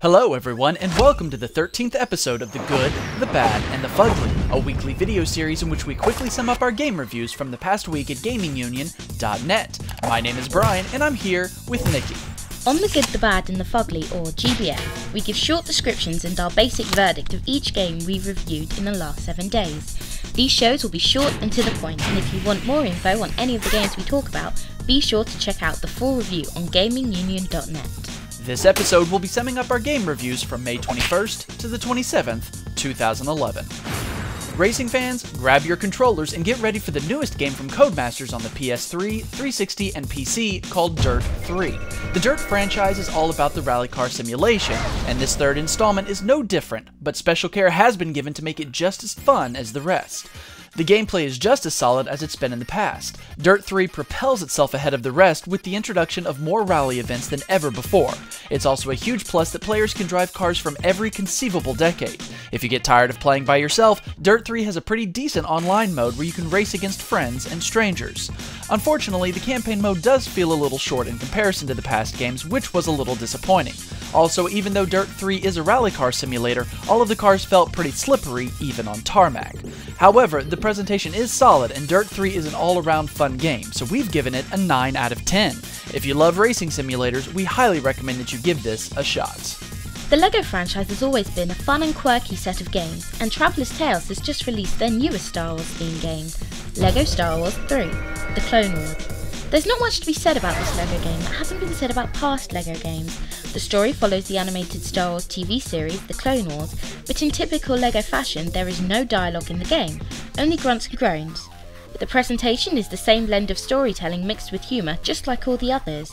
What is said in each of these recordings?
Hello everyone, and welcome to the 13th episode of The Good, the Bad, and the Fugly, a weekly video series in which we quickly sum up our game reviews from the past week at GamingUnion.net. My name is Brian, and I'm here with Nikki. On The Good, the Bad, and the Fugly, or GBF, we give short descriptions and our basic verdict of each game we've reviewed in the last 7 days. These shows will be short and to the point, and if you want more info on any of the games we talk about, be sure to check out the full review on GamingUnion.net. This episode will be summing up our game reviews from May 21st to the 27th, 2011. Racing fans, grab your controllers and get ready for the newest game from Codemasters on the PS3, 360, and PC called Dirt 3. The Dirt franchise is all about the rally car simulation, and this third installment is no different, but special care has been given to make it just as fun as the rest. The gameplay is just as solid as it's been in the past. Dirt 3 propels itself ahead of the rest with the introduction of more rally events than ever before. It's also a huge plus that players can drive cars from every conceivable decade. If you get tired of playing by yourself, Dirt 3 has a pretty decent online mode where you can race against friends and strangers. Unfortunately, the campaign mode does feel a little short in comparison to the past games, which was a little disappointing. Also, even though Dirt 3 is a rally car simulator, all of the cars felt pretty slippery, even on tarmac. However, the presentation is solid, and Dirt 3 is an all-around fun game, so we've given it a 9 out of 10. If you love racing simulators, we highly recommend that you give this a shot. The LEGO franchise has always been a fun and quirky set of games, and Traveller's Tales has just released their newest Star Wars themed game, LEGO Star Wars 3, The Clone Wars. There's not much to be said about this LEGO game that hasn't been said about past LEGO games. The story follows the animated Star Wars TV series, The Clone Wars, but in typical LEGO fashion there is no dialogue in the game, only grunts and groans. The presentation is the same blend of storytelling mixed with humour, just like all the others.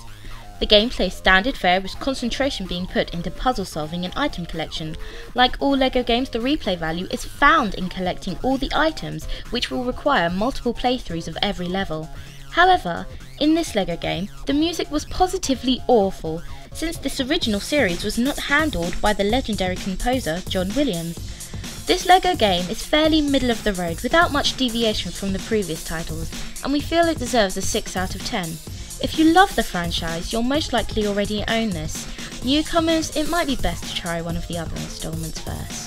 The gameplay is standard fare with concentration being put into puzzle solving and item collection. Like all LEGO games, the replay value is found in collecting all the items, which will require multiple playthroughs of every level. However, in this LEGO game, the music was positively awful, since this original series was not handled by the legendary composer John Williams. This LEGO game is fairly middle of the road without much deviation from the previous titles, and we feel it deserves a 6 out of 10. If you love the franchise, you'll most likely already own this. Newcomers, it might be best to try one of the other installments first.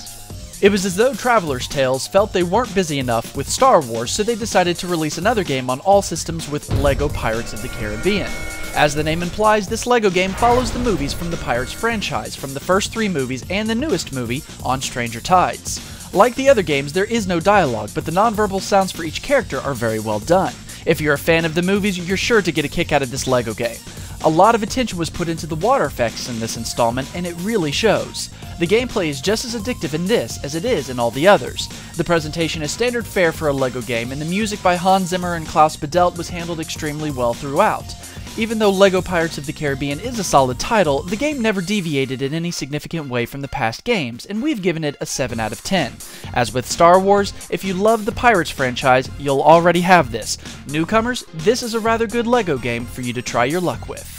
It was as though Traveller's Tales felt they weren't busy enough with Star Wars, so they decided to release another game on all systems with LEGO Pirates of the Caribbean. As the name implies, this LEGO game follows the movies from the Pirates franchise, from the first 3 movies and the newest movie, On Stranger Tides. Like the other games, there is no dialogue, but the nonverbal sounds for each character are very well done. If you're a fan of the movies, you're sure to get a kick out of this LEGO game. A lot of attention was put into the water effects in this installment, and it really shows. The gameplay is just as addictive in this as it is in all the others. The presentation is standard fare for a LEGO game, and the music by Hans Zimmer and Klaus Badelt was handled extremely well throughout. Even though LEGO Pirates of the Caribbean is a solid title, the game never deviated in any significant way from the past games, and we've given it a 7 out of 10. As with Star Wars, if you love the Pirates franchise, you'll already have this. Newcomers, this is a rather good LEGO game for you to try your luck with.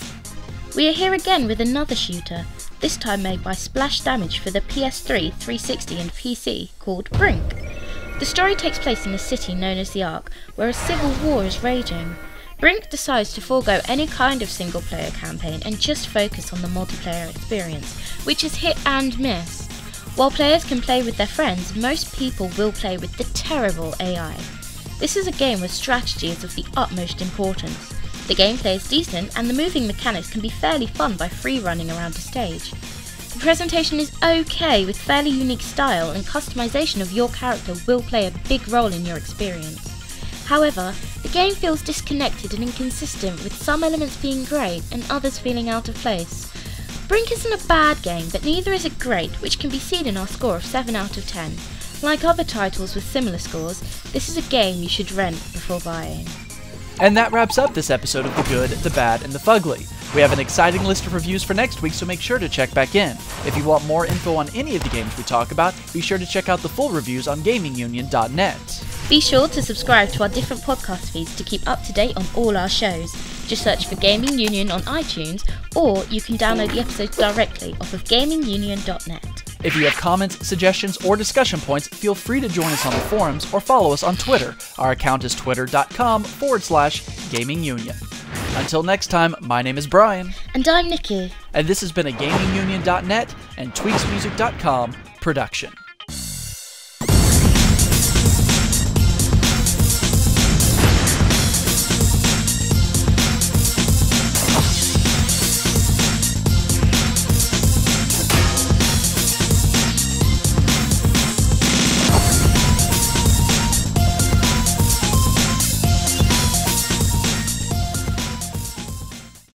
We are here again with another shooter, this time made by Splash Damage for the PS3, 360 and PC, called Brink. The story takes place in a city known as the Ark, where a civil war is raging. Brink decides to forego any kind of single-player campaign and just focus on the multiplayer experience, which is hit and miss. While players can play with their friends, most people will play with the terrible AI. This is a game where strategy is of the utmost importance. The gameplay is decent, and the moving mechanics can be fairly fun by free running around a stage. The presentation is okay with fairly unique style, and customization of your character will play a big role in your experience. However, the game feels disconnected and inconsistent, with some elements being great and others feeling out of place. Brink isn't a bad game, but neither is it great, which can be seen in our score of 7 out of 10. Like other titles with similar scores, this is a game you should rent before buying. And that wraps up this episode of The Good, the Bad, and the Fugly. We have an exciting list of reviews for next week, so make sure to check back in. If you want more info on any of the games we talk about, be sure to check out the full reviews on GamingUnion.net. Be sure to subscribe to our different podcast feeds to keep up to date on all our shows. Just search for Gaming Union on iTunes, or you can download the episodes directly off of GamingUnion.net. If you have comments, suggestions, or discussion points, feel free to join us on the forums or follow us on Twitter. Our account is twitter.com/GamingUnion. Until next time, my name is Brian. And I'm Nikki. and this has been a GamingUnion.net and TweaksMusic.com production.